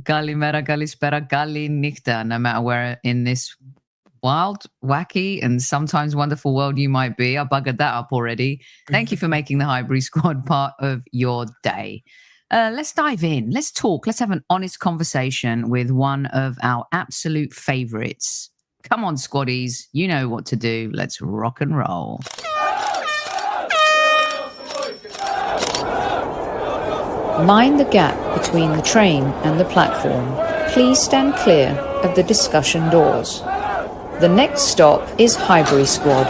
Kalimera, kalispera, kalinichta, no matter where in this wild, wacky, and sometimes wonderful world you might be. I buggered that up already. Thank you for making the Highbury Squad part of your day. Let's dive in. Let's talk. Let's have an honest conversation with one of our absolute favourites. Come on, squaddies. You know what to do. Let's rock and roll. Mind the gap between the train and the platform. Please stand clear of the discussion doors. The next stop is Highbury Squad.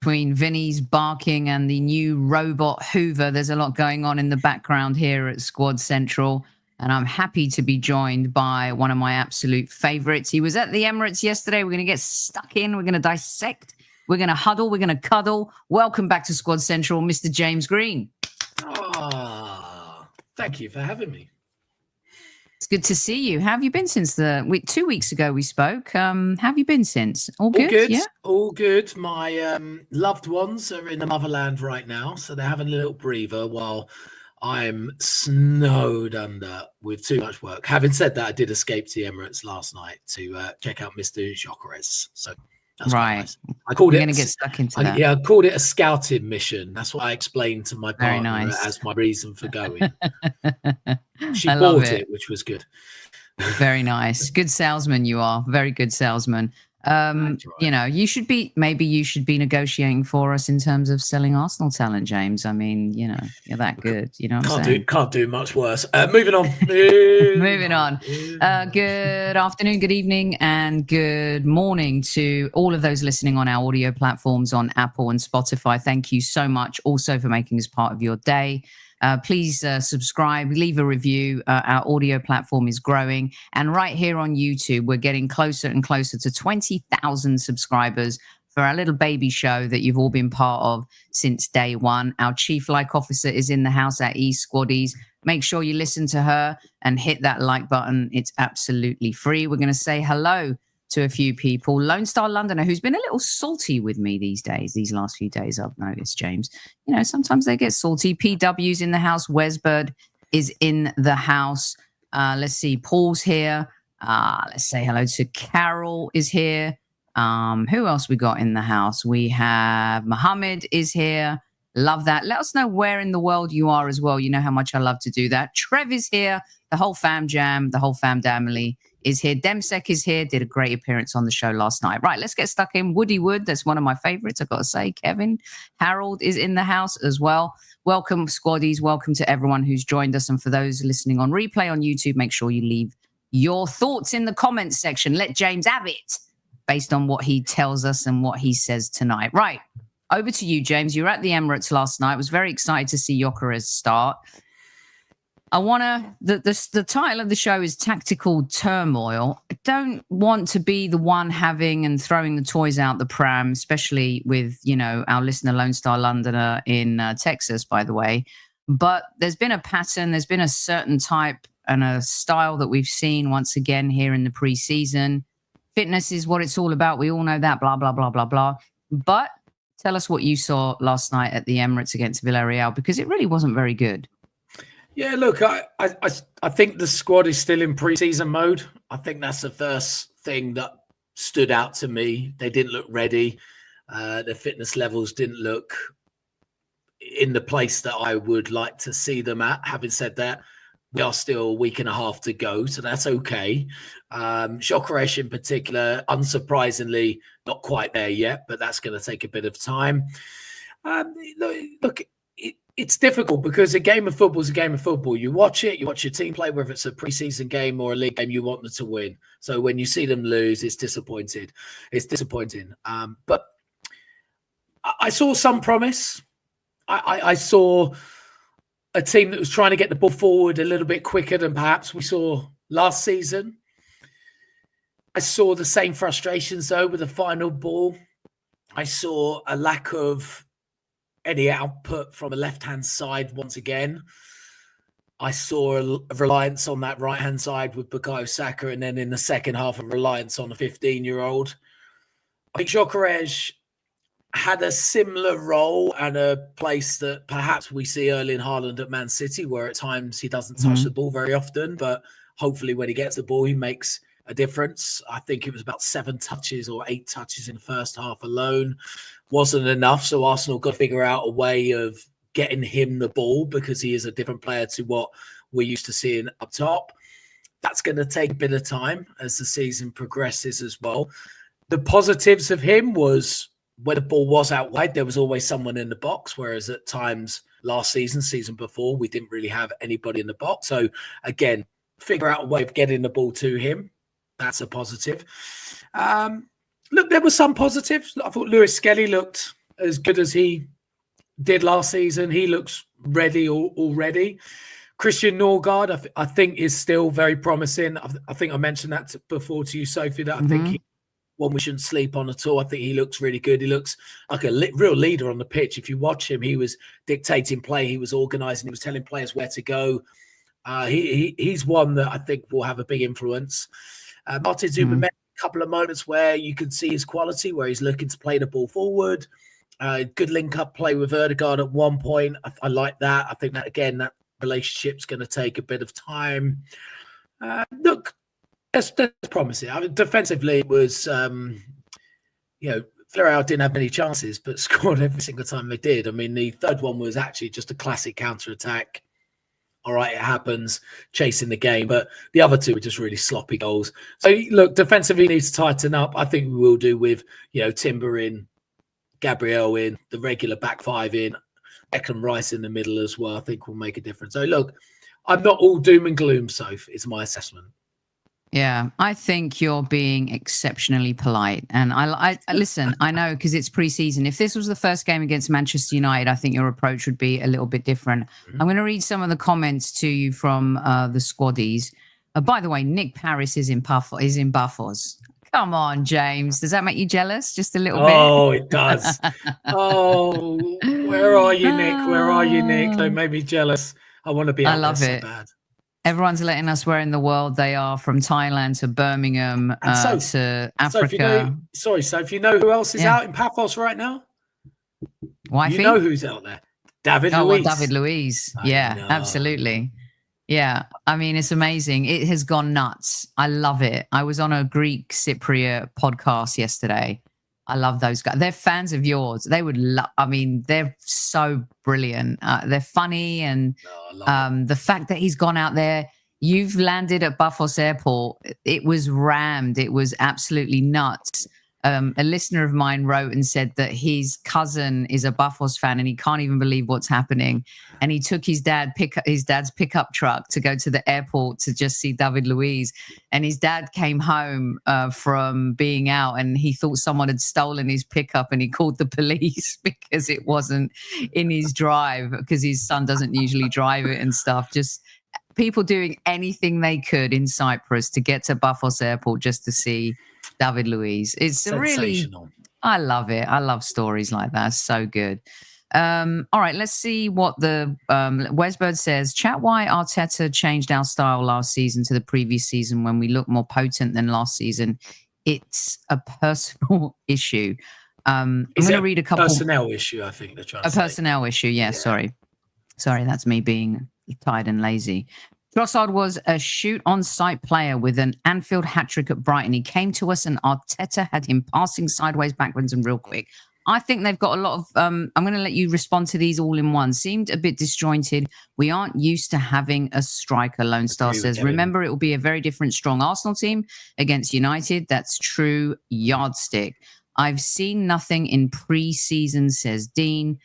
Between Vinny's barking and the new robot Hoover, there's a lot going on in the background here at Squad Central. And I'm happy to be joined by one of my absolute favourites. He was at the Emirates yesterday. We're going to get stuck in. We're going to dissect. We're going to huddle. We're going to cuddle. Welcome back to Squad Central, Mr. James Green. Thank you for having me. It's good to see you. How have you been since 2 weeks ago we spoke? How have you been since? All good? Yeah? All good. My loved ones are in the motherland right now, so they're having a little breather while I'm snowed under with too much work. Having said that, I did escape to the Emirates last night to check out Mr. Gyökeres. So that's right. Nice. I called We're it. Going to get stuck into that. Yeah, I called it a scouting mission. That's what I explained to my partner as my reason for going. She bought it, which was good. Very nice. Good salesman you are. Very good salesman. Right. You know, maybe you should be negotiating for us in terms of selling Arsenal talent, James. I mean, you know, you're that good. You know what I'm saying? Can't do much worse. Moving on. Moving on. Good afternoon, good evening, and good morning to all of those listening on our audio platforms on Apple and Spotify. Thank you so much also for making us part of your day. Please subscribe, leave a review. Our audio platform is growing. And right here on YouTube, we're getting closer and closer to 20,000 subscribers for our little baby show that you've all been part of since day one. Our chief like officer is in the house at Squaddies. Make sure you listen to her and hit that like button. It's absolutely free. We're going to say hello to a few people. Lone Star Londoner, who's been a little salty with me these last few days, I've noticed, James. You know, sometimes they get salty. PW's in the house. Wesbird is in the house. Let's see. Paul's here. Let's say hello to Carol is here. Who else we got in the house? We have Mohammed is here. Love that. Let us know where in the world you are as well. You know how much I love to do that. Trev is here. The whole fam jam, the whole fam damily is here. Demsek is here. Did a great appearance on the show last night. Right, let's get stuck in. Woody Wood, that's one of my favorites, I've got to say. Kevin Harold is in the house as well. Welcome, squaddies. Welcome to everyone who's joined us. And for those listening on replay on YouTube, make sure you leave your thoughts in the comments section. Let James have it based on what he tells us and what he says tonight. Right, over to you, James. You were at the Emirates last night. I was very excited to see Gyökeres start. The title of the show is Tactical Turmoil. I don't want to be the one having and throwing the toys out the pram, especially with, you know, our listener Lone Star Londoner in Texas, by the way. But there's been a pattern, there's been a certain type and a style that we've seen once again here in the preseason. Fitness is what it's all about. We all know that, blah, blah, blah, blah, blah. But tell us what you saw last night at the Emirates against Villarreal, because it really wasn't very good. Yeah, look, I think the squad is still in preseason mode. I think that's the first thing that stood out to me. They didn't look ready. Their fitness levels didn't look in the place that I would like to see them at. Having said that, we are still a week and a half to go, so that's okay. Gyökeres in particular, unsurprisingly, not quite there yet, but that's going to take a bit of time. Look, it's difficult because a game of football is a game of football. You watch it, you watch your team play, whether it's a preseason game or a league game, you want them to win. So when you see them lose, it's disappointing. But I saw some promise. I saw a team that was trying to get the ball forward a little bit quicker than perhaps we saw last season. I saw the same frustrations, though, with the final ball. I saw a lack of any output from the left-hand side once again. I saw a reliance on that right-hand side with Bukayo Saka, and then in the second half, a reliance on a 15-year-old. I think Gyökeres had a similar role and a place that perhaps we see Erling Haaland at Man City, where at times he doesn't touch the ball very often, but hopefully when he gets the ball, he makes a difference. I think it was about 7 touches or 8 touches in the first half alone. Wasn't enough, so Arsenal got to figure out a way of getting him the ball because he is a different player to what we're used to seeing up top. That's going to take a bit of time as the season progresses as well. The positives of him was when the ball was out wide, there was always someone in the box, whereas at times last season before, we didn't really have anybody in the box. So again, figure out a way of getting the ball to him. That's a positive. Look, there were some positives. I thought Lewis Skelly looked as good as he did last season. He looks ready already. Christian Norgard, I think, is still very promising. I think I mentioned that before to you, Sophie, that I think one we shouldn't sleep on at all. I think he looks really good. He looks like a real leader on the pitch. If you watch him, he was dictating play. He was organising. He was telling players where to go. He's one that I think will have a big influence. Martin Zubimendi, a couple of moments where you can see his quality, where he's looking to play the ball forward. Good link-up play with Ødegaard at one point. I like that. I think that, again, that relationship's going to take a bit of time. Look, that's promising. I mean, defensively, it was, Villarreal didn't have many chances, but scored every single time they did. I mean, the third one was actually just a classic counter-attack. All right, it happens, chasing the game. But the other two were just really sloppy goals. So, look, defensively needs to tighten up. I think we will do with, Timber in, Gabriel in, the regular back five in, Declan Rice in the middle as well. I think will make a difference. So, look, I'm not all doom and gloom, Soph, is my assessment. Yeah, I think you're being exceptionally polite. And I listen, I know because it's preseason. If this was the first game against Manchester United, I think your approach would be a little bit different. I'm going to read some of the comments to you from the squaddies. By the way, Nick Paris is in Buffos. Come on, James. Does that make you jealous? Just a little bit? Oh, it does. Oh, where are you, Nick? Where are you, Nick? Don't make me jealous. I want to be out there so bad. Everyone's letting us where in the world they are, from Thailand to Birmingham to Africa. So if you know who else is out in Paphos right now? Wifey? You know who's out there. David Luiz. Well, David Luiz. Yeah, absolutely. Yeah, I mean, it's amazing. It has gone nuts. I love it. I was on a Greek Cypriot podcast yesterday. I love those guys. They're fans of yours. They would love, they're so brilliant. They're funny. And the fact that he's gone out there, you've landed at Buffos Airport. It was rammed. It was absolutely nuts. A listener of mine wrote and said that his cousin is a Buffos fan and he can't even believe what's happening. And he took his dad's pickup truck to go to the airport to just see David Luiz. And his dad came home from being out and he thought someone had stolen his pickup and he called the police because it wasn't in his drive, because his son doesn't usually drive it and stuff. Just people doing anything they could in Cyprus to get to Buffos Airport just to see David Luiz. It's really, I love it. I love stories like that. So good. All right, let's see what the Wesbird says. Chat why Arteta changed our style last season to the previous season when we look more potent than last season. It's a personal issue. I'm going to read a couple. Personnel issue, I think they're trying to say. Personnel issue, yeah. Sorry, that's me being tired and lazy. Trossard was a shoot-on-sight player with an Anfield hat-trick at Brighton. He came to us and Arteta had him passing sideways, backwards and real quick. I think they've got a lot of... I'm going to let you respond to these all in one. Seemed a bit disjointed. We aren't used to having a striker, Lone Star says. Remember, it will be a very different, strong Arsenal team against United. That's true yardstick. I've seen nothing in pre-season, says Dean.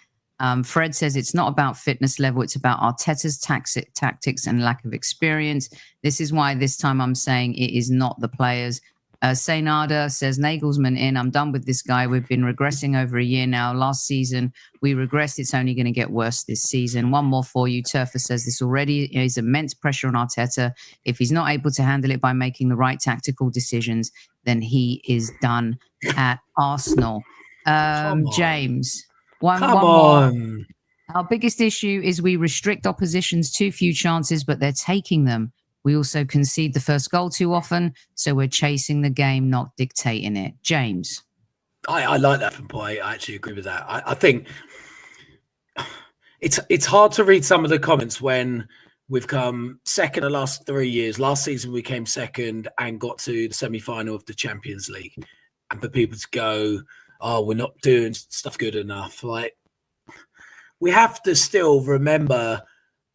Fred says it's not about fitness level. It's about Arteta's tactics and lack of experience. This is why this time I'm saying it is not the players. Seynada says Nagelsmann in. I'm done with this guy. We've been regressing over a year now. Last season, we regressed. It's only going to get worse this season. One more for you. Turfer says this already is immense pressure on Arteta. If he's not able to handle it by making the right tactical decisions, then he is done at Arsenal. James. One more. Our biggest issue is we restrict opposition's too few chances, but they're taking them. We also concede the first goal too often, so we're chasing the game, not dictating it. James. I like that from Boy. I actually agree with that. I think it's hard to read some of the comments when we've come second the last 3 years. Last season we came second and got to the semi-final of the Champions League, and for people to go, "Oh, we're not doing stuff good enough." Like, we have to still remember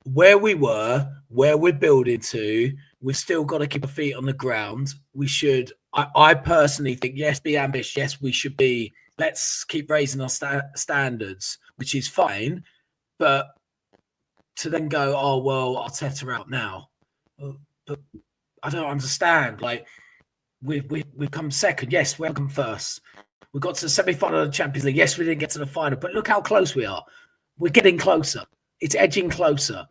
where we were, where we're building to. We've still got to keep our feet on the ground. We should. I personally think, yes, be ambitious. Yes, we should be. Let's keep raising our standards, which is fine. But to then go, oh, well, Arteta out now. But I don't understand. Like, we've come second. Yes, we've come first. We got to the semi-final of the Champions League. Yes, we didn't get to the final. But look how close we are. We're getting closer. It's edging closer.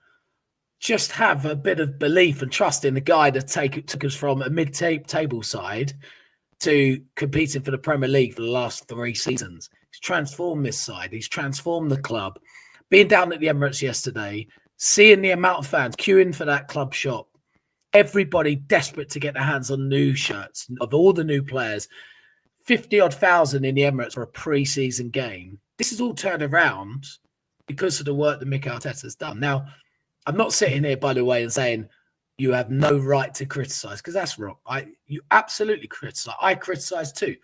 Just have a bit of belief and trust in the guy that took us from a mid-table side to competing for the Premier League for the last 3 seasons. He's transformed this side. He's transformed the club. Being down at the Emirates yesterday, seeing the amount of fans queuing for that club shop, everybody desperate to get their hands on new shirts of all the new players, 50-odd thousand in the Emirates for a pre-season game. This is all turned around because of the work that Mikel Arteta has done. Now, I'm not sitting here, by the way, and saying you have no right to criticise, because that's wrong. You absolutely criticise. I criticise too.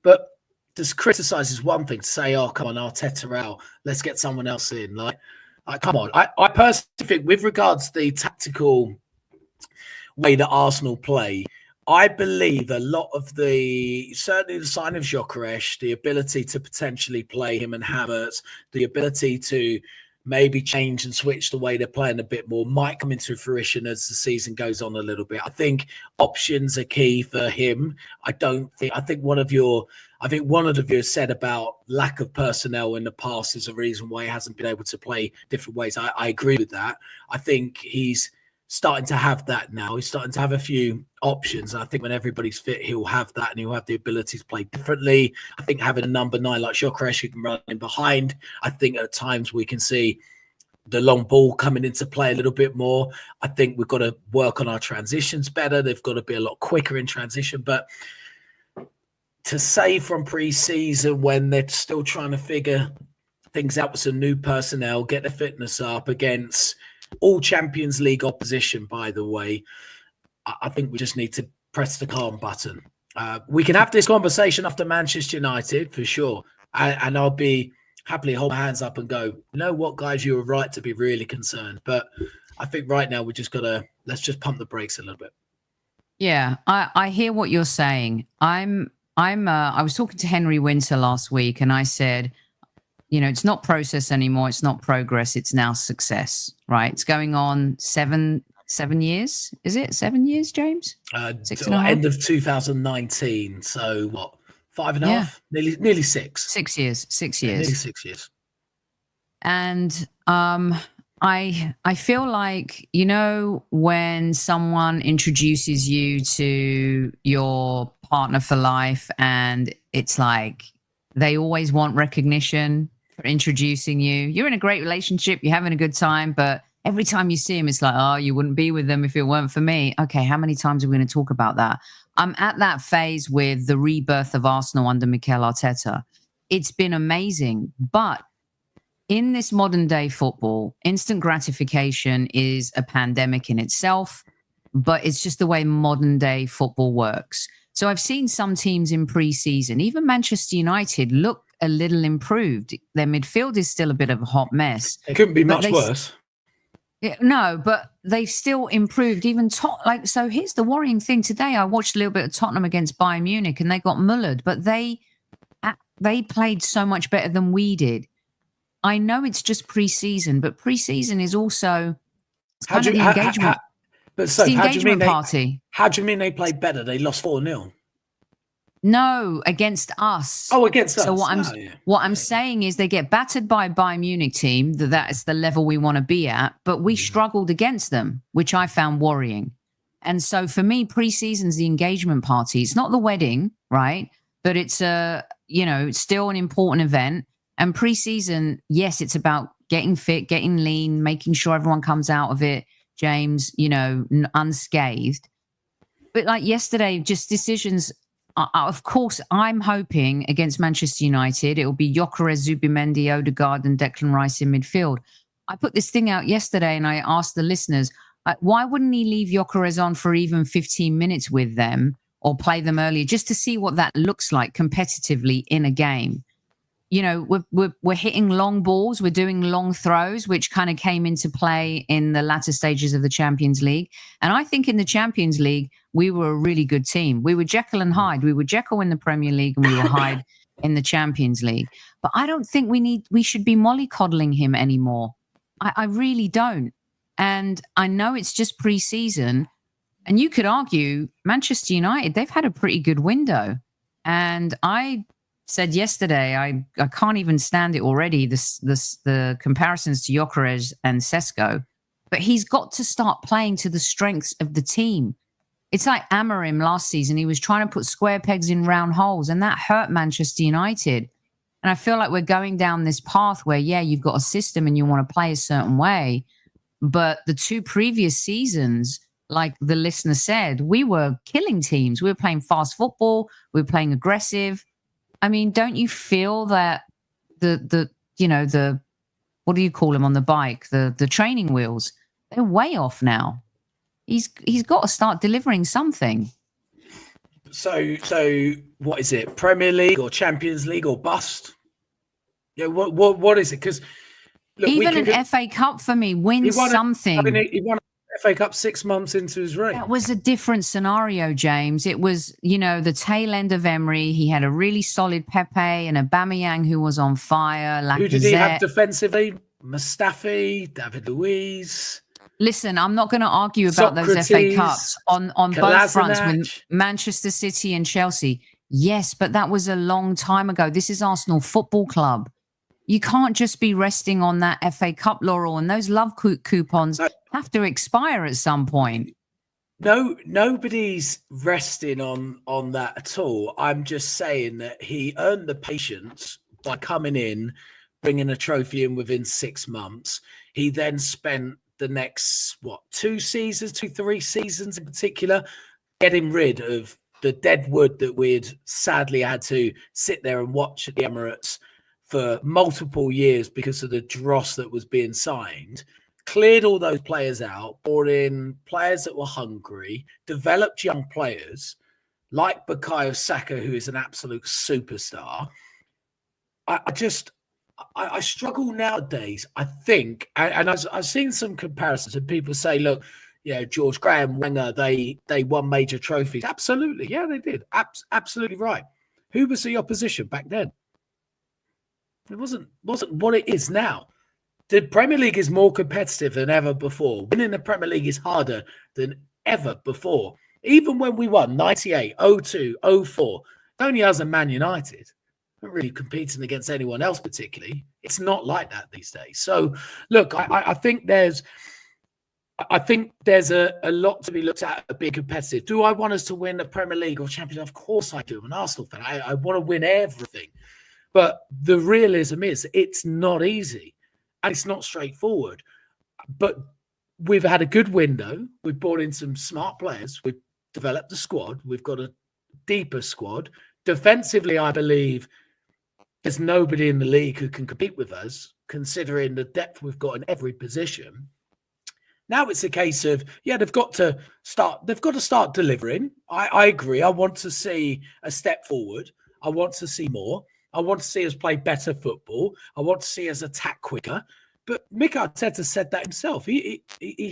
But to criticise is one thing. To say, oh, come on, Arteta out, let's get someone else in. Like come on. I personally think, with regards to the tactical way that Arsenal play, I believe a lot of certainly the sign of Gyökeres, the ability to potentially play him and Havertz, the ability to maybe change and switch the way they're playing a bit more might come into fruition as the season goes on a little bit. I think options are key for him. I think one of the viewers said about lack of personnel in the past is a reason why he hasn't been able to play different ways. I agree with that. I think he's starting to have that now. He's starting to have a few options. I think when everybody's fit, he'll have that, and he'll have the ability to play differently. I think having a number 9 like Gyökeres who can run in behind, I think at times we can see the long ball coming into play a little bit more. I think we've got to work on our transitions better. They've got to be a lot quicker in transition. But to say from pre-season, when they're still trying to figure things out with some new personnel, get the fitness up against all Champions League opposition, by the way, I think we just need to press the calm button. We can have this conversation after Manchester United for sure. And I'll be happily hold my hands up and go, you know what, guys, you were right to be really concerned. But I think right now we just let's just pump the brakes a little bit. Yeah, I hear what you're saying. I was talking to Henry Winter last week, and I said, you know, it's not process anymore. It's not progress. It's now success, right? It's going on 7 years. Is it 7 years, James? 6.5? End of 2019. So what? 5.5? Nearly 6. 6 years. 6 years. Nearly 6 years. And I feel like, you know, when someone introduces you to your partner for life, and it's like they always want recognition for introducing you. You're in a great relationship, you're having a good time, but every time you see him, it's like, oh, you wouldn't be with them if it weren't for me. Okay, how many times are we going to talk about that? I'm at that phase with the rebirth of Arsenal under Mikel Arteta. It's been amazing, but in this modern day football, instant gratification is a pandemic in itself, but it's just the way modern day football works. So I've seen some teams in pre-season, even Manchester United, look a little improved. Their midfield is still a bit of a hot mess. It couldn't be much worse. No, but they've still improved. Even so here's the worrying thing today. I watched a little bit of Tottenham against Bayern Munich, and they got mullered, but they played so much better than we did. I know it's just pre-season, but pre-season is also kind of the engagement. It's the engagement party. How do you mean they played better? They lost 4-0. No, against us. Oh, against us. So what I'm saying is they get battered by a Bayern Munich team. That is the level we want to be at, but we struggled against them, which I found worrying. And so for me, pre-season's the engagement party. It's not the wedding, right? But it's it's still an important event. And pre-season, yes, it's about getting fit, getting lean, making sure everyone comes out of it, James, unscathed. But like yesterday, just decisions of course, I'm hoping against Manchester United, it will be Gyökeres, Zubimendi, Odegaard and Declan Rice in midfield. I put this thing out yesterday and I asked the listeners, why wouldn't he leave Gyökeres on for even 15 minutes with them or play them earlier just to see what that looks like competitively in a game? You know, we're hitting long balls, we're doing long throws, which kind of came into play in the latter stages of the Champions League. And I think in the Champions League, we were a really good team. We were Jekyll and Hyde. We were Jekyll in the Premier League and we were Hyde in the Champions League. But I don't think we should be mollycoddling him anymore. I really don't. And I know it's just pre-season. And you could argue Manchester United, they've had a pretty good window. And I said yesterday, I can't even stand it already, the comparisons to Gyökeres and Sesko, but he's got to start playing to the strengths of the team. It's like Amorim last season. He was trying to put square pegs in round holes, and that hurt Manchester United. And I feel like we're going down this path where, yeah, you've got a system and you want to play a certain way, but the two previous seasons, like the listener said, we were killing teams. We were playing fast football. We were playing aggressive. I mean, don't you feel that the what do you call them on the bike? The training wheels, they're way off now. He's got to start delivering something. So what is it? Premier League or Champions League or bust? Yeah, what is it? Because even an FA Cup for me wins something. He won FA Cup 6 months into his reign. That was a different scenario, James. It was, the tail end of Emery. He had a really solid Pepe and Aubameyang who was on fire. Lacazette. Who did he have defensively? Mustafi, David Luiz. Listen, I'm not going to argue about those FA Cups on both fronts with Manchester City and Chelsea. Yes, but that was a long time ago. This is Arsenal Football Club. You can't just be resting on that FA Cup laurel, and those love coupons have to expire at some point. No, nobody's resting on that at all. I'm just saying that he earned the patience by coming in, bringing a trophy in within 6 months. He then spent the next, 3 seasons in particular, getting rid of the dead wood that we'd sadly had to sit there and watch at the Emirates for multiple years because of the dross that was being signed, cleared all those players out, brought in players that were hungry, developed young players like Bukayo Saka, who is an absolute superstar. I struggle nowadays, I think, and I've seen some comparisons and people say, look, George Graham, Wenger, they won major trophies. Absolutely. Yeah, they did. Absolutely right. Who was the opposition back then? It wasn't what it is now. The Premier League is more competitive than ever before. Winning the Premier League is harder than ever before. Even when we won 98, 02, 04, only us and Man United. Not really competing against anyone else particularly. It's not like that these days. So, look, I think there's a lot to be looked at being competitive. Do I want us to win the Premier League or Champions League? Of course I do. I'm an Arsenal fan. I want to win everything. But the realism is it's not easy and it's not straightforward. But we've had a good window. We've brought in some smart players. We've developed the squad. We've got a deeper squad. Defensively, I believe there's nobody in the league who can compete with us, considering the depth we've got in every position. Now it's a case of, they've got to start delivering. I agree. I want to see a step forward. I want to see more. I want to see us play better football. I want to see us attack quicker. But Mikel Arteta said that himself. He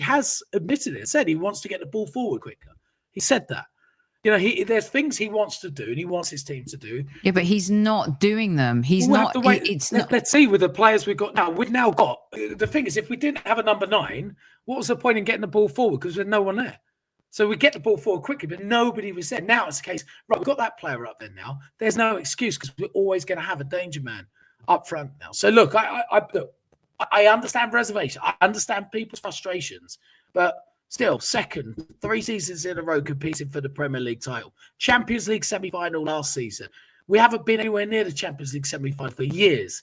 has admitted it. Said he wants to get the ball forward quicker. He said that. There's things he wants to do and he wants his team to do. Yeah, but he's not doing them. Let's see with the players we've got now. We've now got, the thing is, if we didn't have a number 9, what was the point in getting the ball forward? Because there's no one there. So we get the ball forward quickly, but nobody was there. Now it's the case, right, we've got that player up there now. There's no excuse because we're always going to have a danger man up front now. So look, I understand reservation. I understand people's frustrations, but still, 3 seasons in a row competing for the Premier League title. Champions League semi-final last season. We haven't been anywhere near the Champions League semi-final for years.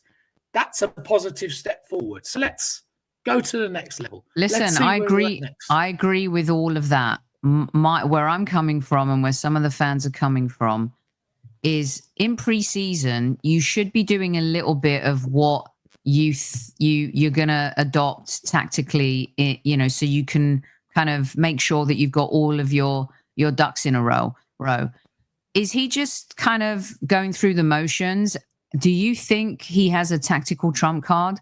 That's a positive step forward. So let's go to the next level. Listen, I agree. I agree with all of that. Where I'm coming from and where some of the fans are coming from, is in pre-season, you should be doing a little bit of what you're going to adopt tactically, so you can kind of make sure that you've got all of your ducks in a row. Is he just kind of going through the motions? Do you think he has a tactical trump card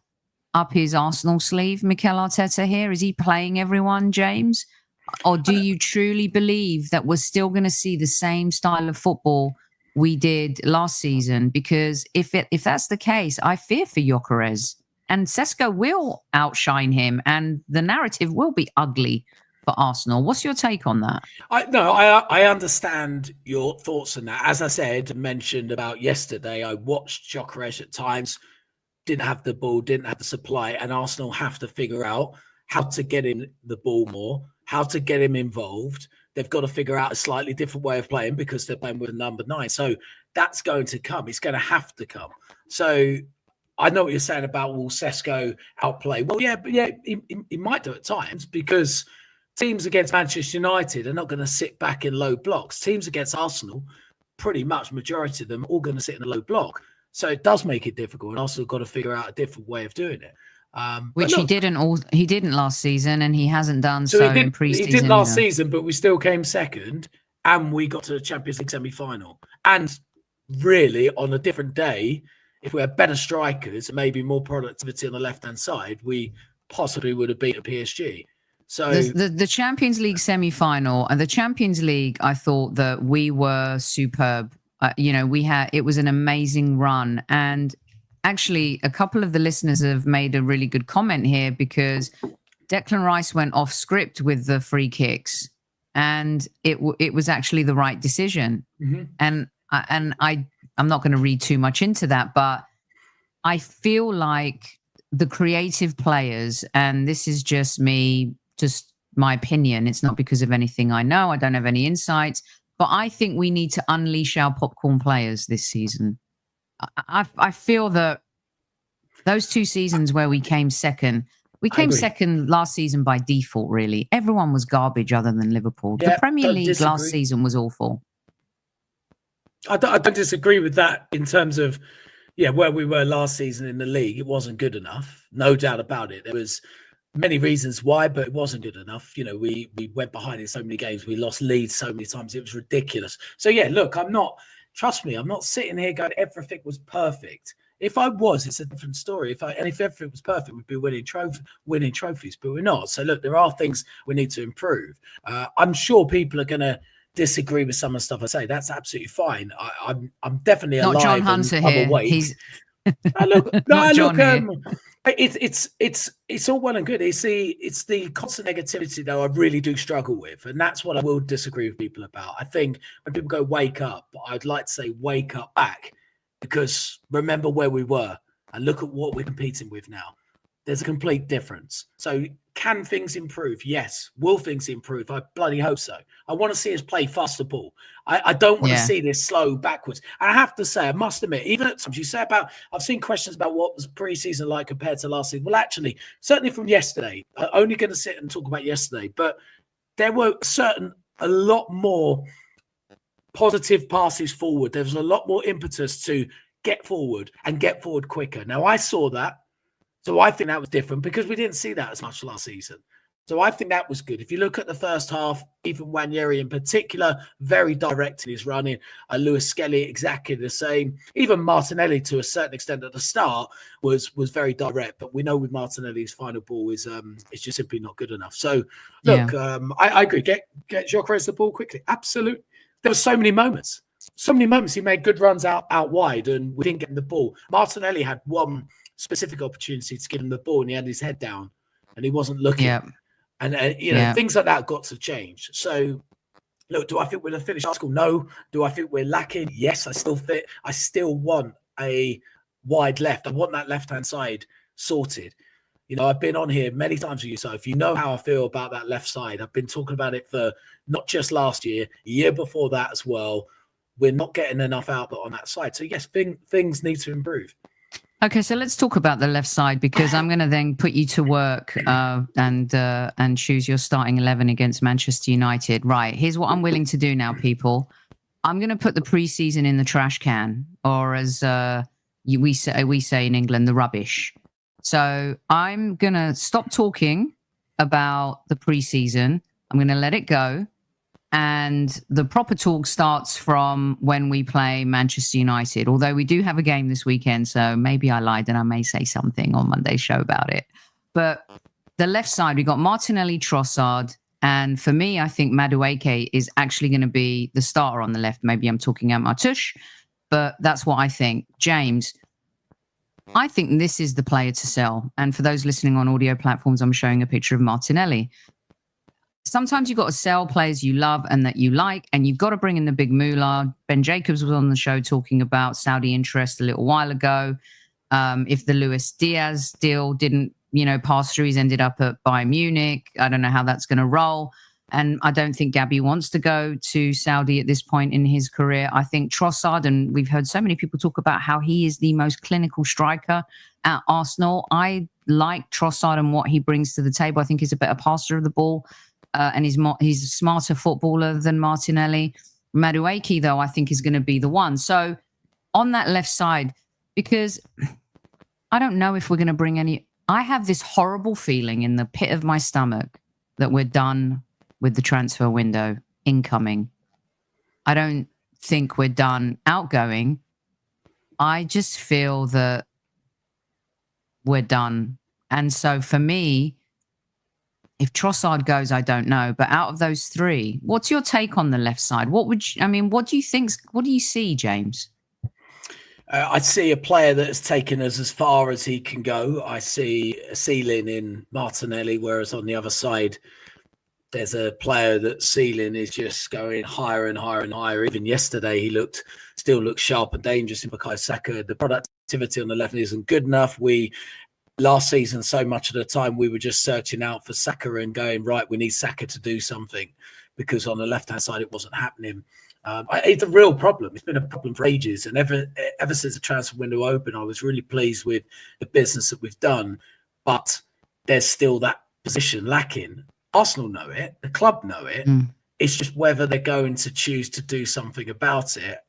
up his Arsenal sleeve, Mikel Arteta here? Is he playing everyone, James? Or do you truly believe that we're still going to see the same style of football we did last season? Because if that's the case, I fear for Gyökeres, and Sesko will outshine him, and the narrative will be ugly for Arsenal. What's your take on that? I understand your thoughts on that. As I said, mentioned about yesterday, I watched Gyökeres at times, didn't have the ball, didn't have the supply, and Arsenal have to figure out how to get him the ball more, how to get him involved. They've got to figure out a slightly different way of playing because they're playing with a number 9. So that's going to come. It's going to have to come. So I know what you're saying about will Sesko outplay. Well, he might do at times, because teams against Manchester United are not going to sit back in low blocks. Teams against Arsenal, pretty much majority of them, all going to sit in a low block. So it does make it difficult, and Arsenal got to figure out a different way of doing it. Which he didn't last season, and he hasn't done so in pre-season. He did last season, but we still came second, and we got to the Champions League semi-final. And really, on a different day, if we had better strikers and maybe more productivity on the left-hand side, we possibly would have beaten PSG. So the Champions League semi-final and the Champions League, I thought that we were superb. It was an amazing run, and actually, a couple of the listeners have made a really good comment here, because Declan Rice went off script with the free kicks, and it was actually the right decision. Mm-hmm. And I'm not going to read too much into that, but I feel like the creative players, and this is just my opinion. It's not because of anything I know. I don't have any insights, but I think we need to unleash our popcorn players this season. I feel that those 2 seasons where we came second last season by default, really. Everyone was garbage other than Liverpool. The Premier League last season was awful. I don't disagree with that in terms of, where we were last season in the league. It wasn't good enough. No doubt about it. There was many reasons why, but it wasn't good enough. We went behind in so many games. We lost leads so many times. It was ridiculous. So, look, trust me, I'm not sitting here going everything was perfect. If I was, it's a different story. If everything was perfect, we'd be winning trophies, but we're not. So look, there are things we need to improve. I'm sure people are going to disagree with some of the stuff I say. That's absolutely fine. I'm definitely alive. Not John Hunter here. He's It's all well and good. It's the constant negativity though I really do struggle with, and that's what I will disagree with people about. I think when people go wake up, I'd like to say wake up back, because remember where we were and look at what we're competing with now. There's a complete difference. So can things improve? Yes. Will things improve? I bloody hope so. I want to see us play faster ball. I don't want to see this slow backwards. And I have to say, I must admit, even at times you say I've seen questions about what was pre-season like compared to last season. Well, actually, certainly from yesterday, I'm only going to sit and talk about yesterday, but there were a lot more positive passes forward. There was a lot more impetus to get forward and get forward quicker. Now, I saw that. So I think that was different, because we didn't see that as much last season. So I think that was good. If you look at the first half, even Nwaneri in particular, very direct in his running. Lewis Skelly, exactly the same. Even Martinelli, to a certain extent at the start, was very direct. But we know with Martinelli, his final ball is just simply not good enough. So look, I agree. Get Gyökeres the ball quickly. Absolutely. There were so many moments. He made good runs out wide, and we didn't get him the ball. Martinelli had one specific opportunity to give him the ball, and he had his head down and he wasn't looking. And things like that got to change. So look, do I think we're going to finish Arsenal? No. Do I think we're lacking? Yes. I still want a wide left. I want that left hand side sorted. I've been on here many times with you, so if you know how I feel about that left side, I've been talking about it for not just last year, year before that as well. We're not getting enough output on that side. So yes, things need to improve. Okay, so let's talk about the left side, because I'm going to then put you to work and choose your starting 11 against Manchester United. Right, here's what I'm willing to do now, people. I'm going to put the preseason in the trash can, or as we say in England, the rubbish. So I'm going to stop talking about the preseason. I'm going to let it go. And the proper talk starts from when we play Manchester United, although we do have a game this weekend. So maybe I lied and I may say something on Monday's show about it. But the left side, we got Martinelli, Trossard. And for me, I think Madueke is actually going to be the starter on the left. Maybe I'm talking out my tush, but that's what I think. James, I think this is the player to sell. And for those listening on audio platforms, I'm showing a picture of Martinelli. Sometimes you've got to sell players you love and that you like, and you've got to bring in the big moolah. Ben Jacobs was on the show talking about Saudi interest a little while ago. If the Luis Diaz deal didn't, pass through, he's ended up at Bayern Munich. I don't know how that's going to roll. And I don't think Gabby wants to go to Saudi at this point in his career. I think Trossard, and we've heard so many people talk about how he is the most clinical striker at Arsenal. I like Trossard and what he brings to the table. I think he's a better passer of the ball, and he's a smarter footballer than Martinelli. Madueke, though, I think is going to be the one. So on that left side, because I don't know if we're going to bring any. I have this horrible feeling in the pit of my stomach that we're done with the transfer window incoming. I don't think we're done outgoing. I just feel that we're done. And so for me, if Trossard goes, I don't know. But out of those three, what's your take on the left side? What do you think? What do you see, James? I see a player that has taken us as far as he can go. I see a ceiling in Martinelli, whereas on the other side, there's a player that ceiling is just going higher and higher and higher. Even yesterday, he still looked sharp and dangerous in Bukayo Saka. The productivity on the left isn't good enough. Last season, so much of the time, we were just searching out for Saka and going, right, we need Saka to do something, because on the left-hand side, it wasn't happening. It's a real problem. It's been a problem for ages. And ever since the transfer window opened, I was really pleased with the business that we've done. But there's still that position lacking. Arsenal know it. The club know it. It's just whether they're going to choose to do something about it,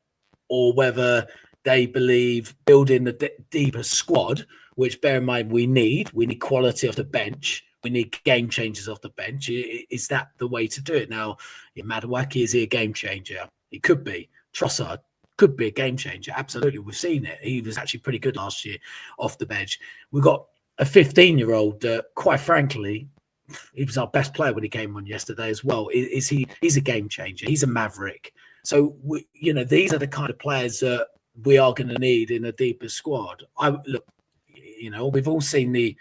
or whether they believe building the deeper squad, which, bear in mind, we need quality off the bench. We need game changers off the bench. Is that the way to do it? Now, Madueke, is he a game changer? He could be. Trossard could be a game changer. Absolutely. We've seen it. He was actually pretty good last year off the bench. We've got a 15-year-old that, quite frankly, he was our best player when he came on yesterday as well. He's a game changer. He's a maverick. So, these are the kind of players that we are going to need in a deeper squad. We've all seen the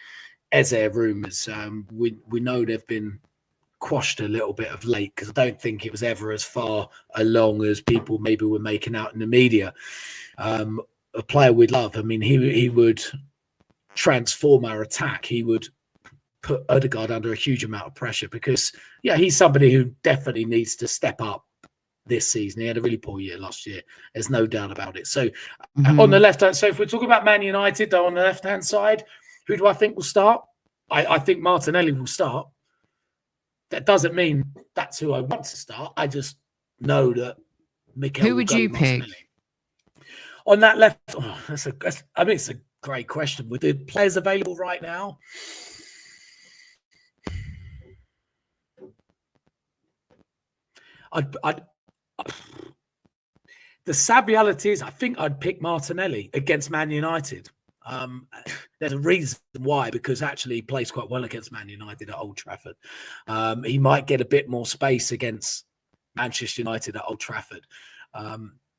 Eze rumours. We know they've been quashed a little bit of late, because I don't think it was ever as far along as people maybe were making out in the media. A player we'd love. I mean, he would transform our attack. He would put Odegaard under a huge amount of pressure, because, he's somebody who definitely needs to step up this season. He had a really poor year last year. There's no doubt about it. So on the left hand, so if we're talking about Man United, though, on the left hand side, who do I think will start? I think Martinelli will start. That doesn't mean that's who I want to start. I just know that Mikel. Who would you pick on that left? It's a great question. With the players available right now, the sad reality is, I think I'd pick Martinelli against Man United. There's a reason why, because actually he plays quite well against Man United at Old Trafford. He might get a bit more space against Manchester United at Old Trafford.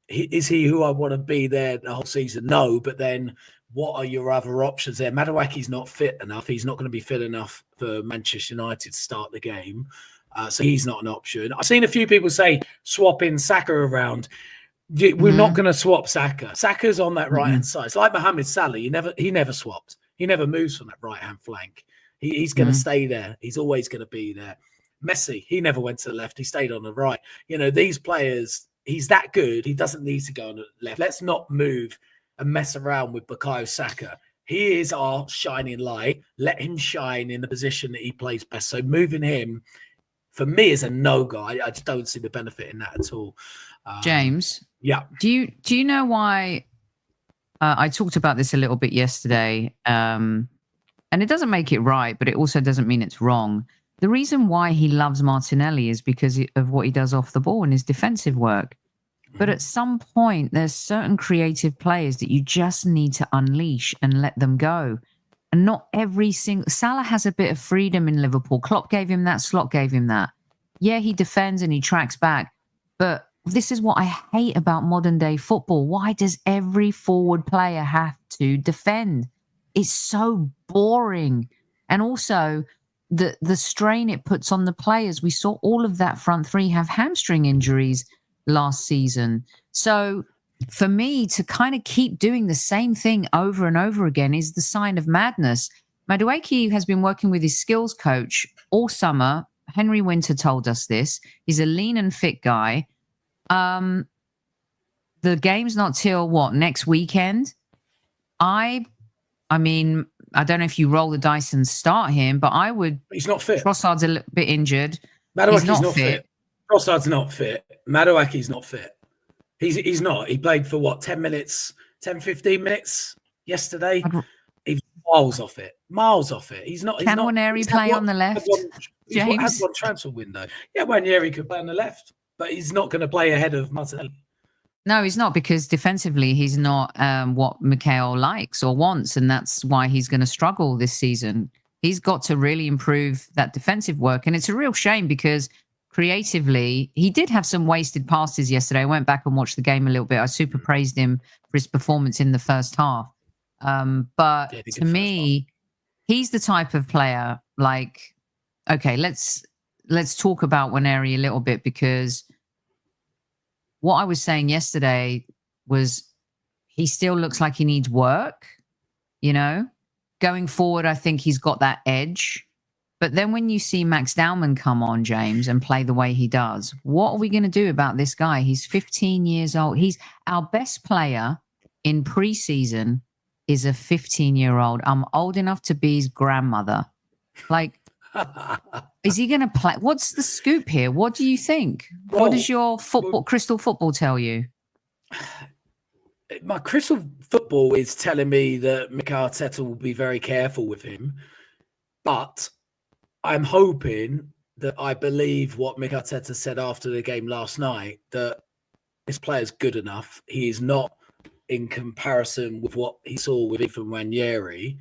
Is he who I want to be there the whole season? No, but then what are your other options there? Madueke's not fit enough. He's not going to be fit enough for Manchester United to start the game. So he's not an option. I've seen a few people say swapping Saka around. We're not going to swap Saka. Saka's on that right-hand side. It's like Mohamed Salah. He never swapped. He never moves from that right-hand flank. He's going to stay there. He's always going to be there. Messi, he never went to the left. He stayed on the right. These players, he's that good. He doesn't need to go on the left. Let's not move and mess around with Bukayo Saka. He is our shining light. Let him shine in the position that he plays best. So moving him for me, is a no-go. I just don't see the benefit in that at all. James, yeah. Do you know why? I talked about this a little bit yesterday, and it doesn't make it right, but it also doesn't mean it's wrong. The reason why he loves Martinelli is because of what he does off the ball and his defensive work. But at some point, there's certain creative players that you just need to unleash and let them go. And not every single... Salah has a bit of freedom in Liverpool. Klopp gave him that. Slot gave him that. Yeah, he defends and he tracks back. But this is what I hate about modern day football. Why does every forward player have to defend? It's so boring. And also the strain it puts on the players. We saw all of that front three have hamstring injuries last season. So for me to kind of keep doing the same thing over and over again is the sign of madness. Madueke has been working with his skills coach all summer. Henry Winter told us this. He's a lean and fit guy. The game's not till next weekend? I mean, I don't know if you roll the dice and start him, but I would. He's not fit. Trossard's a little bit injured. Madueke's not fit. Trossard's not fit. Madueke's not fit. He's not. He played for 10 minutes, 10, 15 minutes yesterday. He's miles off it. Miles off it. He's not. Can Nwaneri play on the left? James has one transfer window. Yeah, Nwaneri could play on the left, but he's not going to play ahead of Martinelli. No, he's not, because defensively he's not what Mikel likes or wants, and that's why he's going to struggle this season. He's got to really improve that defensive work, and it's a real shame because creatively he did have some wasted passes yesterday. I went back and watched the game a little bit. I super praised him for his performance in the first half. But to me, he's the type of player like, okay, let's talk about Nwaneri a little bit, because what I was saying yesterday was he still looks like he needs work, Going forward, I think he's got that edge. But then when you see Max DOWMAN come on, James, and play the way he does, what are we going to do about this guy? He's 15 years old. He's our best player in preseason is a 15-year-old. I'm old enough to be his grandmother. Like, is he going to play? What's the scoop here? What do you think? What does your crystal football tell you? My crystal football is telling me that Mikel Arteta will be very careful with him. But I'm hoping that I believe what Mikel Arteta said after the game last night, that this player's good enough. He is not in comparison with what he saw with Nwaneri.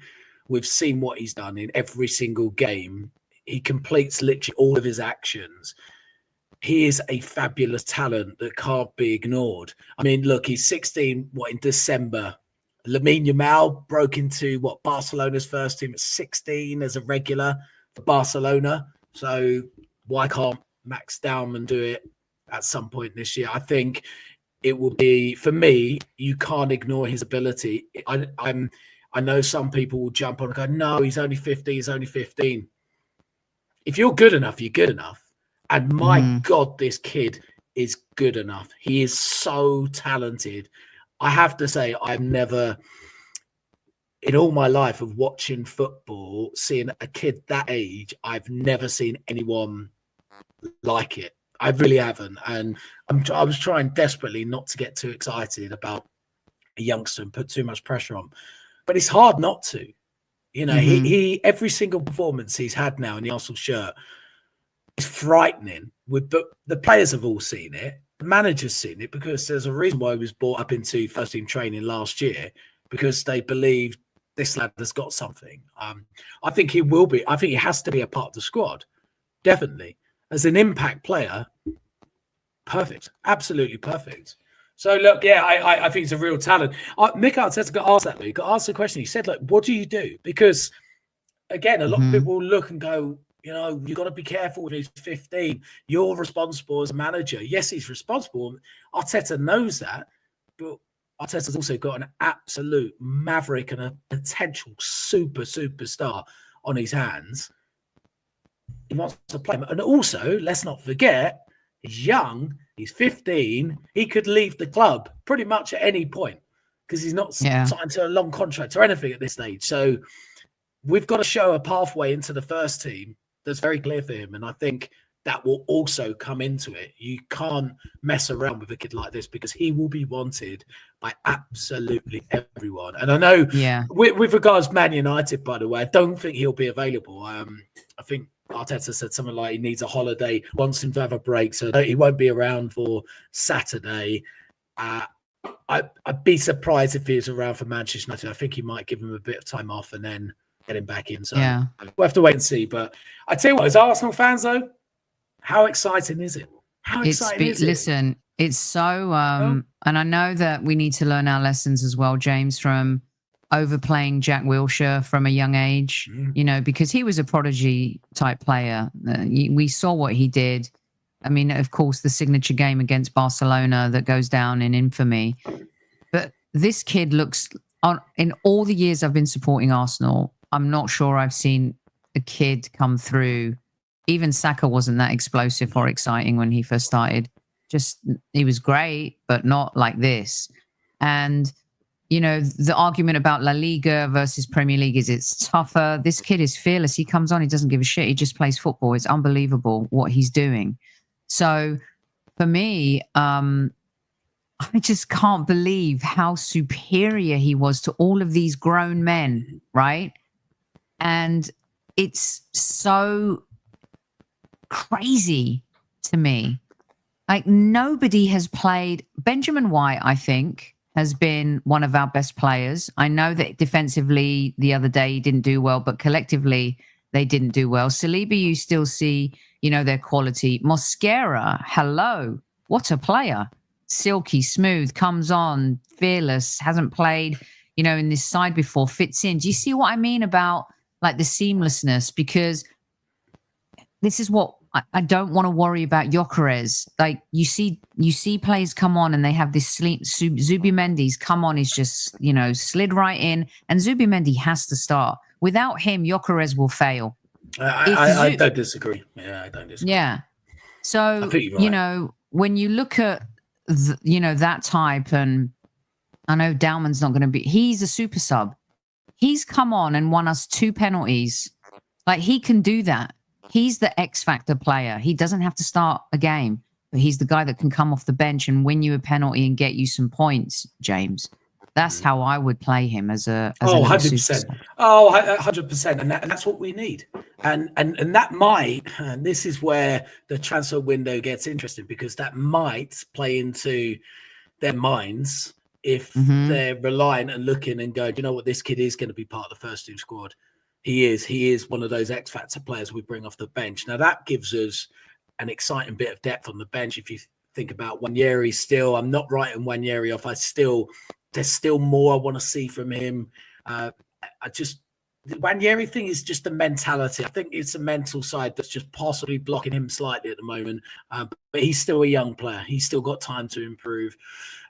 We've seen what he's done in every single game. He completes literally all of his actions. He is a fabulous talent that can't be ignored. I mean, look, he's 16, in December. Lamine Yamal broke into Barcelona's first team at 16 as a regular for Barcelona. So why can't Max DOWMAN do it at some point this year? I think it will be, for me, you can't ignore his ability. I know some people will jump on and go, no, he's only 15, he's only 15. If you're good enough, you're good enough. And my God, this kid is good enough. He is so talented. I have to say, I've never, in all my life of watching football, seeing a kid that age, I've never seen anyone like it. I really haven't. And I was trying desperately not to get too excited about a youngster and put too much pressure on. But it's hard not to. He every single performance he's had now in the Arsenal shirt is frightening. The players have all seen it. The manager's seen it, because there's a reason why he was brought up into first team training last year, because they believed this lad has got something. I think he will be. I think he has to be a part of the squad. Definitely. As an impact player, perfect. Absolutely perfect. So, look, yeah, I think he's a real talent. Mikel Arteta got asked that, though. He got asked the question. He said, like, what do you do? Because, again, a lot of people will look and go, you've got to be careful when he's 15. You're responsible as a manager. Yes, he's responsible. Arteta knows that. But Arteta's also got an absolute maverick and a potential superstar on his hands. He wants to play him. And also, let's not forget, he's young. He's 15. He could leave the club pretty much at any point, because he's not signed to a long contract or anything at this stage. So we've got to show a pathway into the first team that's very clear for him. And I think that will also come into it. You can't mess around with a kid like this because he will be wanted by absolutely everyone. And I know with regards to Man United, by the way, I don't think he'll be available. I think Arteta said something like he needs a holiday, wants him to have a break, so he won't be around for Saturday. I'd be surprised if he was around for Manchester United. I think he might give him a bit of time off and then get him back in. So we'll have to wait and see. But I tell you what, as Arsenal fans, though, how exciting is it? How exciting is it? Listen, it's so, and I know that we need to learn our lessons as well, James, from overplaying Jack Wilshere from a young age, you know, because he was a prodigy type player. We saw what he did. I mean, of course, the signature game against Barcelona that goes down in infamy. But this kid looks, in all the years I've been supporting Arsenal, I'm not sure I've seen a kid come through. Even Saka wasn't that explosive or exciting when he first started. Just, he was great, but not like this. And, you know, the argument about La Liga versus Premier League is it's tougher. This kid is fearless. He comes on, he doesn't give a shit. He just plays football. It's unbelievable what he's doing. So for me, I just can't believe how superior he was to all of these grown men, right? And it's so crazy to me. Like, nobody has played. Benjamin White, I think, has been one of our best players. I know that defensively the other day he didn't do well, but collectively they didn't do well. Saliba, you still see, you know, their quality. Mosquera, hello, what a player. Silky, smooth, comes on, fearless, hasn't played, you know, in this side before, fits in. Do you see what I mean about, like, the seamlessness? Because this is what I don't want to worry about. Gyökeres. Like, you see players come on and they have this sleep. Zubimendi's come on, is just, you know, slid right in. And Zubimendi has to start. Without him, Gyökeres will fail. I don't disagree. Yeah, I don't disagree. Yeah. So, right. You know, when you look at, you know, that type, and I know Dowman's not going to be, he's a super sub. He's come on and won us 2 penalties. Like, he can do that. He's the X factor player. He doesn't have to start a game, but he's the guy that can come off the bench and win you a penalty and get you some points, James. That's how I would play him as a 100%. Oh, 100%. And that's what we need. And that might, and this is where the transfer window gets interesting, because that might play into their minds if they're reliant and looking and go, do you know what, this kid is going to be part of the first team squad. He is one of those X factor players we bring off the bench. Now that gives us an exciting bit of depth on the bench. If you think about Nwaneri still, I'm not writing Nwaneri off. There's still more I want to see from him. The Nwaneri thing is just the mentality. I think it's a mental side that's just possibly blocking him slightly at the moment. But he's still a young player. He's still got time to improve.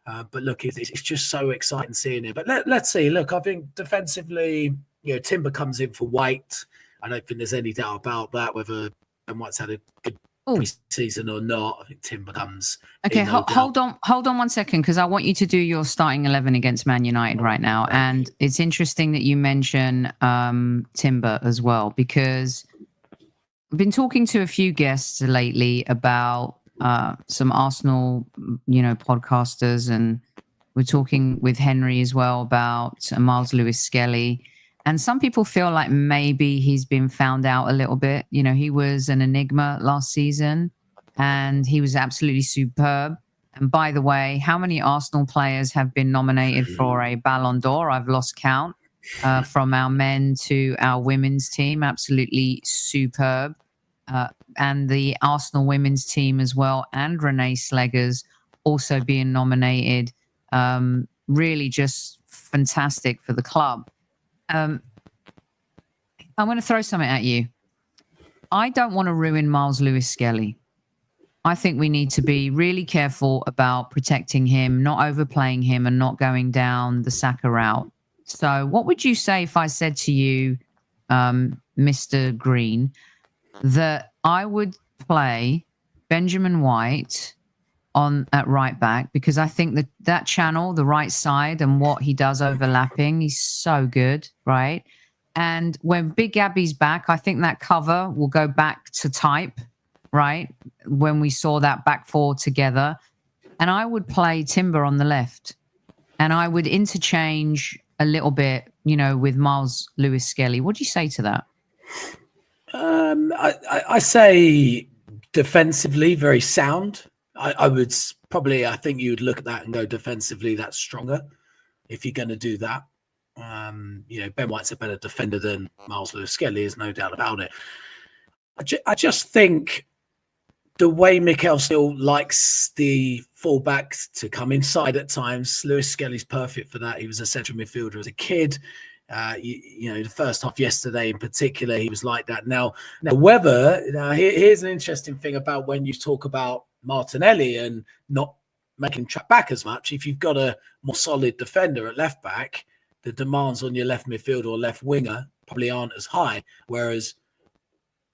But look, it's just so exciting seeing him. But let's see. Look, I think defensively, you know, Timber comes in for White. I don't think there's any doubt about that, whether Ben White's had a good pre-season or not. I think Timber comes. Okay, hold on 1 second, because I want you to do your starting 11 against Man United right now. And it's interesting that you mention Timber as well, because I've been talking to a few guests lately about some Arsenal, you know, podcasters, and we're talking with Henry as well about Miles Lewis-Skelly. And some people feel like maybe he's been found out a little bit. You know, he was an enigma last season and he was absolutely superb. And by the way, how many Arsenal players have been nominated for a Ballon d'Or? I've lost count, from our men to our women's team. Absolutely superb. And the Arsenal women's team as well, and Renee Slegers also being nominated. Really just fantastic for the club. I'm going to throw something at you. I don't want to ruin Miles Lewis-Skelly. I think we need to be really careful about protecting him, not overplaying him, and not going down the Saka route. So what would you say if I said to you, Mr. Green, that I would play Benjamin White at right back, because I think that channel, the right side, and what he does overlapping, he's so good, right? And when Big Gabby's back, I think that cover will go back to type. right? When we saw that back four together. And I would play Timber on the left. And I would interchange a little bit, with Miles Lewis-Skelly. What do you say to that? I say defensively, very sound. I think you would look at that and go defensively, that's stronger if you're going to do that. Ben White's a better defender than Miles Lewis-Skelly, there's no doubt about it. I just think the way Mikel still likes the fullbacks to come inside at times, Lewis-Skelly's perfect for that. He was a central midfielder as a kid. The first half yesterday in particular, he was like that. Now here's an interesting thing about when you talk about Martinelli and not making track back as much. If you've got a more solid defender at left back, the demands on your left midfield or left winger probably aren't as high. Whereas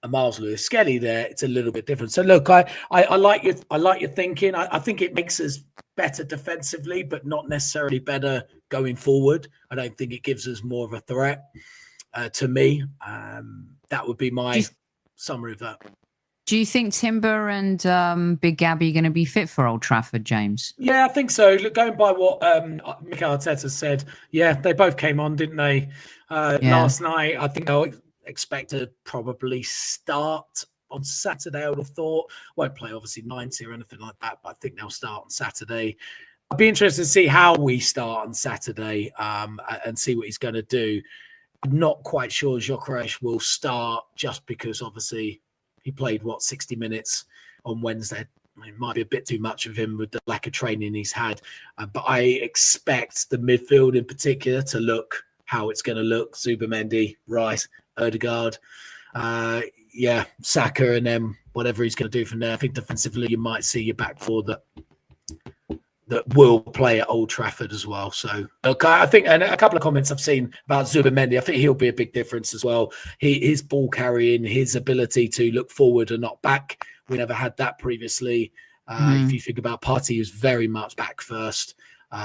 a Miles Lewis-Skelly there, it's a little bit different. So look, I like your thinking. I think it makes us better defensively, but not necessarily better going forward. I don't think it gives us more of a threat. To me, that would be my summary of that. Do you think Timber and Big Gabby are going to be fit for Old Trafford, James? Yeah, I think so. Look, going by what Mikel Arteta said, yeah, they both came on, didn't they? Last night, I think they'll expect to probably start on Saturday, I would have thought. Won't play, obviously, 90 or anything like that, but I think they'll start on Saturday. I'd be interested to see how we start on Saturday and see what he's going to do. I'm not quite sure Gyökeres will start just because, obviously, he played, 60 minutes on Wednesday. It might be a bit too much of him with the lack of training he's had. But I expect the midfield in particular to look how it's going to look. Zubimendi, Rice, Ødegaard, Saka, and then whatever he's going to do from there. I think defensively you might see your back four that will play at Old Trafford as well. So look, I think, and a couple of comments I've seen about Zubimendi, I think he'll be a big difference as well. His ball carrying, his ability to look forward and not back. We never had that previously. If you think about Partey, who's very much back first.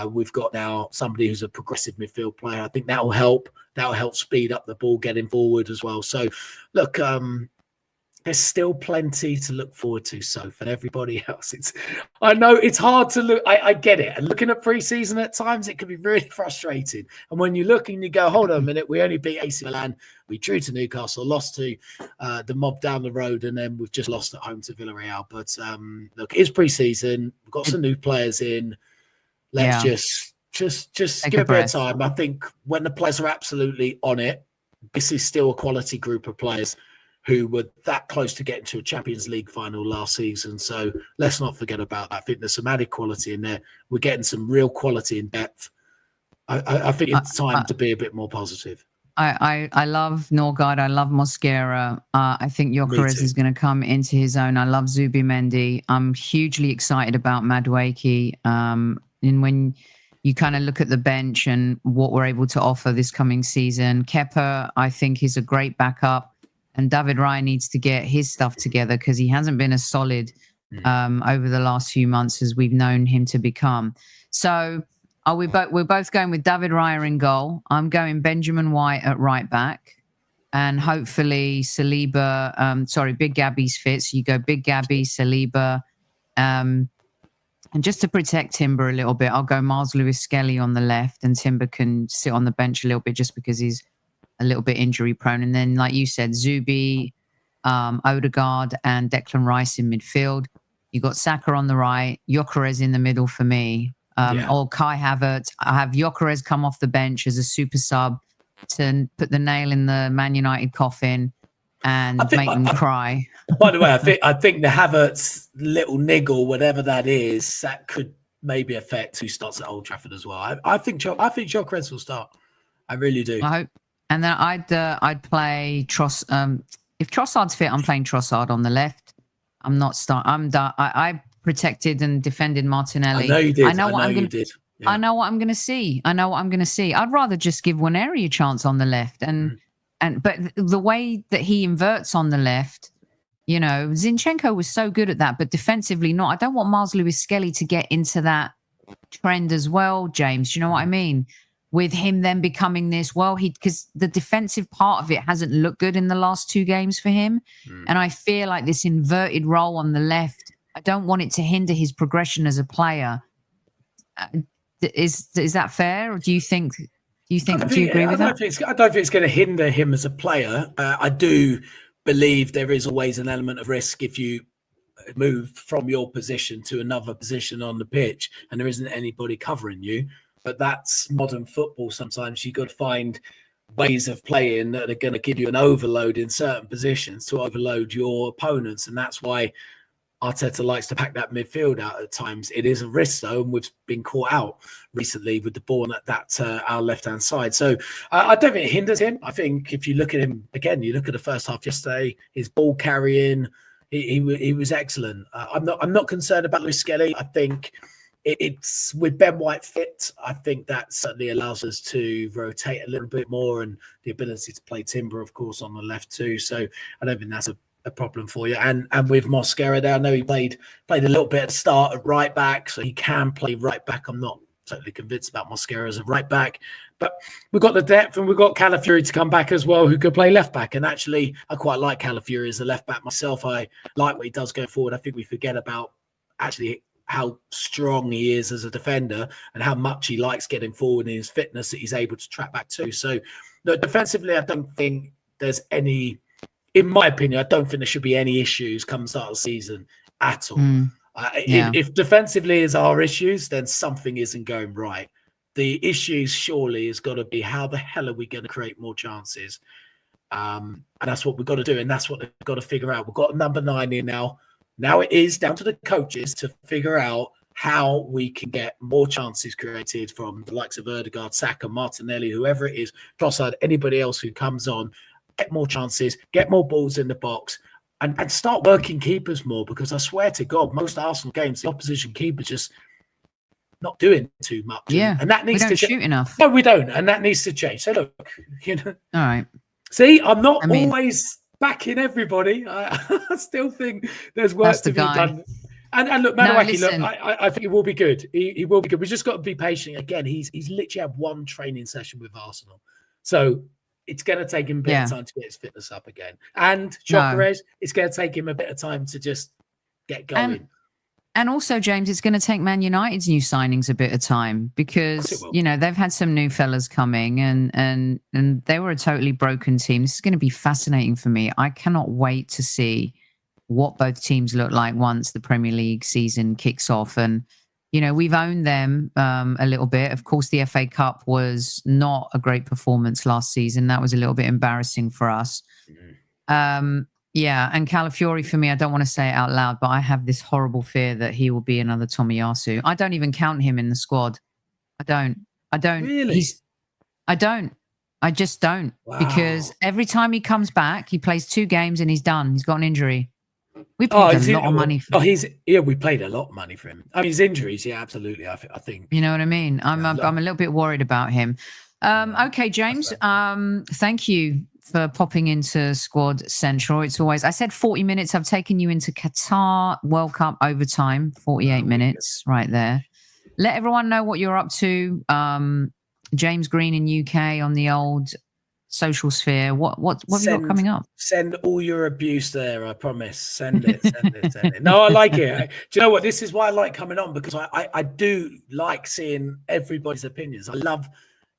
We've got now somebody who's a progressive midfield player. I think that will help. That will help speed up the ball getting forward as well. So look, there's still plenty to look forward to, Soph, and everybody else. I know it's hard to look. I get it. And looking at preseason at times, it can be really frustrating. And when you look and you go, hold on a minute, we only beat AC Milan, we drew to Newcastle, lost to the mob down the road, and then we've just lost at home to Villarreal. But look, it's preseason. We've got some new players in. Let's just give it a bit of time. I think when the players are absolutely on it, this is still a quality group of players who were that close to getting to a Champions League final last season. So let's not forget about that. I think there's some added quality in there. We're getting some real quality in depth. I think it's time to be a bit more positive. I love Norgard. I love Mosquera. I think Gyökeres is going to come into his own. I love Zubimendi. I'm hugely excited about Madueke. And when you kind of look at the bench and what we're able to offer this coming season, Kepa, I think, is a great backup. And David Raya needs to get his stuff together because he hasn't been as solid over the last few months as we've known him to become. So we're both going with David Raya in goal. I'm going Benjamin White at right back. And hopefully Saliba, Big Gabby's fit. So you go Big Gabby, Saliba. And just to protect Timber a little bit, I'll go Miles Lewis-Skelly on the left, and Timber can sit on the bench a little bit just because he's a little bit injury prone. And then, like you said, Zubi, Ødegaard, and Declan Rice in midfield. You got Saka on the right, Gyökeres in the middle for me, or Kai Havertz. I have Gyökeres come off the bench as a super sub to put the nail in the Man United coffin and make them cry. By the way, I think the Havertz little niggle, whatever that is, that could maybe affect who starts at Old Trafford as well. I think Gyökeres will start. I really do. I hope. And then I'd play Trossard. If Trossard's fit, I'm playing Trossard on the left. I'm not I protected and defended Martinelli. I know you did. I know you did. Yeah. I know what I'm going to see. I'd rather just give Nwaneri a chance on the left. But the way that he inverts on the left, Zinchenko was so good at that, but defensively not. I don't want Miles Lewis-Skelly to get into that trend as well, James. Do you know what I mean? with him then becoming this, because the defensive part of it hasn't looked good in the last 2 games for him. And I feel like this inverted role on the left, I don't want it to hinder his progression as a player. Is that fair? Or do you agree with that? I don't think it's going to hinder him as a player. I do believe there is always an element of risk if you move from your position to another position on the pitch and there isn't anybody covering you. But that's modern football. Sometimes you've got to find ways of playing that are going to give you an overload in certain positions to overload your opponents. And that's why Arteta likes to pack that midfield out at times. It is a risk, though, and we've been caught out recently with the ball at our left-hand side. So I don't think it hinders him. I think if you look at him, again, you look at the first half yesterday, his ball carrying, he was excellent. I'm not concerned about Luis Skelly. I think it's with Ben White fit, I think that certainly allows us to rotate a little bit more and the ability to play Timber, of course, on the left too. So I don't think that's a problem for you. And with Mosquera there, I know he played a little bit at the start at right back, so he can play right back. I'm not totally convinced about Mosquera as a right back, but we've got the depth and we've got Calafiori to come back as well, who could play left back. And actually, I quite like Calafiori as a left back myself. I like what he does going forward. I think we forget about actually how strong he is as a defender and how much he likes getting forward in his fitness that he's able to track back to. So look, defensively, I don't think there's any, in my opinion, I don't think there should be any issues come start of the season at all. If defensively is our issues, then something isn't going right. The issues surely has got to be how the hell are we going to create more chances? And that's what we've got to do. And that's what they've got to figure out. We've got number 9 in now. Now it is down to the coaches to figure out how we can get more chances created from the likes of Ødegaard, Saka, Martinelli, whoever it is, Trossard, anybody else who comes on, get more chances, get more balls in the box, and start working keepers more, because I swear to God, most Arsenal games, the opposition keeper just not doing too much. Yeah, and that needs we don't shoot enough. No, we don't, and that needs to change. So look, All right. See, I'm not always backing everybody. I still think there's work to be done. And look, Manuaki, I think it will be good. He will be good. We've just got to be patient. Again, he's literally had 1 training session with Arsenal. So it's going to take him a bit of time to get his fitness up again. And Gyökeres, it's going to take him a bit of time to just get going. And also, James, it's going to take Man United's new signings a bit of time, because, you know, they've had some new fellas coming and they were a totally broken team. This is going to be fascinating for me. I cannot wait to see what both teams look like once the Premier League season kicks off. And, you know, we've owned them a little bit. Of course, the FA Cup was not a great performance last season. That was a little bit embarrassing for us. Yeah, and Calafiori, for me, I don't want to say it out loud, but I have this horrible fear that he will be another Tomiyasu. I don't even count him in the squad. I don't. Really? I just don't. Wow. Because every time he comes back, he plays 2 games and he's done. He's got an injury. We paid a lot of money for him. We paid a lot of money for him. I mean, his injuries, absolutely. I think. You know what I mean? I'm a little bit worried about him. Okay, James. Thank you for popping into Squad Central. It's always, I said 40 minutes. I've taken you into Qatar World Cup overtime, 48 minutes right there. Let everyone know what you're up to. James Green in UK on the old social sphere. What have you got coming up? Send all your abuse there, I promise. Send it. No, I like it. Do you know what? This is why I like coming on, because I do like seeing everybody's opinions. I love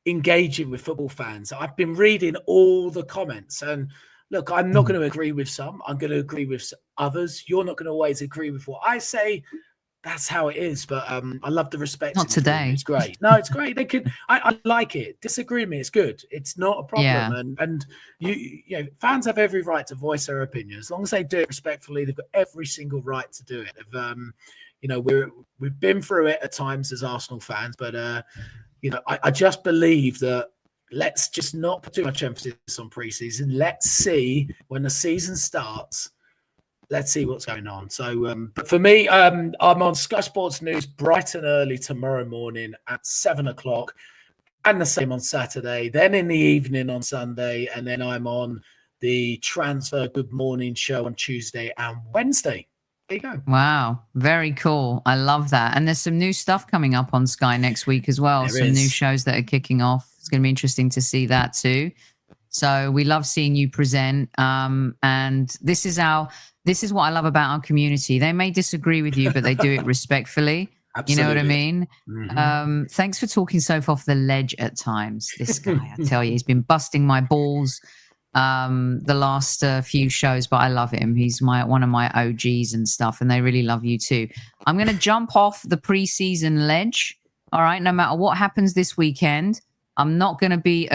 engaging with football fans. I've been reading all the comments, and look, I'm not going to agree with some. I'm going to agree with others. You're not going to always agree with what I say. That's how it is. But I love the respect. Not today. It's great. No, it's great. They can. I like it. Disagreement is good. It's not a problem. Yeah. And you know, fans have every right to voice their opinion as long as they do it respectfully. They've got every single right to do it. You know, we've been through it at times as Arsenal fans, but you know, I just believe that let's just not put too much emphasis on preseason. Let's see when the season starts. Let's see what's going on. So, but for me, I'm on Sky Sports News bright and early tomorrow morning at 7:00, and the same on Saturday. Then in the evening on Sunday, and then I'm on the Transfer Good Morning show on Tuesday and Wednesday. there you go. Wow. Very cool. I love that. And there's some new stuff coming up on Sky next week as well. Some new shows that are kicking off. It's going to be interesting to see that too. So we love seeing you present. And this is what I love about our community. They may disagree with you, but they do it respectfully. Absolutely. You know what I mean? Mm-hmm. Thanks for talking so off the ledge at times. This guy, I tell you, he's been busting my balls the last few shows, but I love him. He's one of my OGs and stuff, and they really love you too. I'm going to jump off the preseason ledge. All right. No matter what happens this weekend, I'm not going to be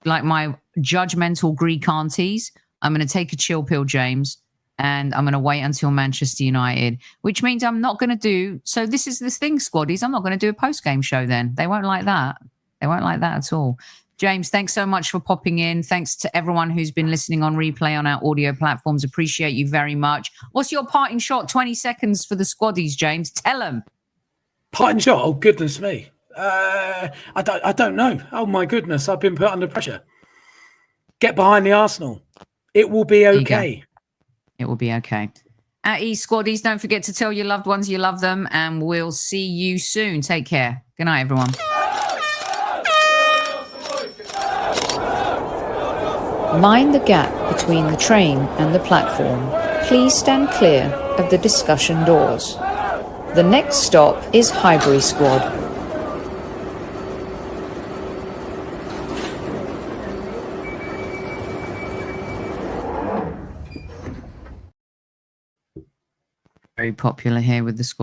like my judgmental Greek aunties. I'm going to take a chill pill, James. And I'm going to wait until Manchester United, which means I'm not going to do. So this is this thing, squaddies. I'm not going to do a post-game show then. They won't like that. They won't like that at all. James, thanks so much for popping in. Thanks to everyone who's been listening on replay on our audio platforms. Appreciate you very much. What's your parting shot? 20 seconds for the squaddies, James. Tell them. Parting shot? Oh, goodness me. I don't know. Oh, my goodness. I've been put under pressure. Get behind the Arsenal. It will be okay. It will be okay. At E Squaddies, don't forget to tell your loved ones you love them, and we'll see you soon. Take care. Good night, everyone. Mind the gap between the train and the platform. Please stand clear of the discussion doors. The next stop is Highbury Squad. Very popular here with the squad.